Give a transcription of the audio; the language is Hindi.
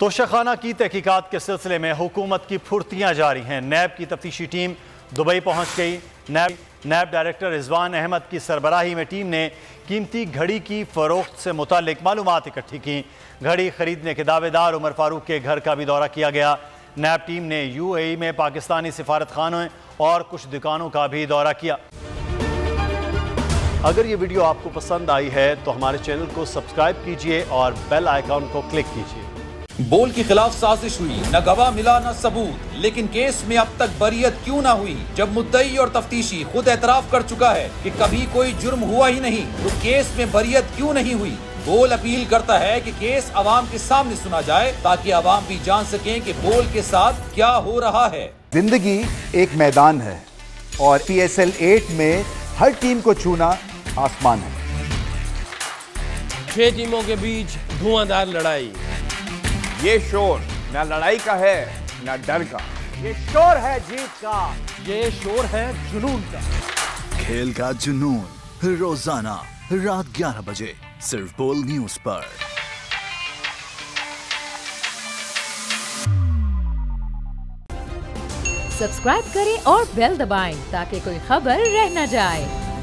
तोशाखाना की तहकीकात के सिलसिले में हुकूमत की फुर्तियाँ जारी हैं। नैब की तफ्तीशी टीम दुबई पहुँच गई। नैब डायरेक्टर रिजवान अहमद की सरबराही में टीम ने कीमती घड़ी की फ़रोख्त से मुतालिक मालूमात इकट्ठी की। घड़ी खरीदने के दावेदार उमर फारूक के घर का भी दौरा किया गया। नैब टीम ने UAE में पाकिस्तानी सिफारत खानों और कुछ दुकानों का भी दौरा किया। अगर ये वीडियो आपको पसंद आई है तो हमारे चैनल को सब्सक्राइब कीजिए और बेल आइकॉन को क्लिक कीजिए। बोल के खिलाफ साजिश हुई, न गवाह मिला न सबूत, लेकिन केस में अब तक बरियत क्यों ना हुई? जब मुद्दई और तफ्तीशी खुद एतराफ कर चुका है कि कभी कोई जुर्म हुआ ही नहीं, तो केस में बरियत क्यों नहीं हुई? बोल अपील करता है कि केस अवाम के सामने सुना जाए ताकि अवाम भी जान सकें कि बोल के साथ क्या हो रहा है। जिंदगी एक मैदान है और PSL 8 में हर टीम को छूना आसमान है। 6 टीमों के बीच धुआंधार लड़ाई। ये शोर न लड़ाई का है न डर का, ये शोर है जीत का, ये शोर है जुनून का। खेल का जुनून रोजाना रात 11 बजे सिर्फ बोल न्यूज पर। सब्सक्राइब करें और बेल दबाएं ताकि कोई खबर रह न जाए।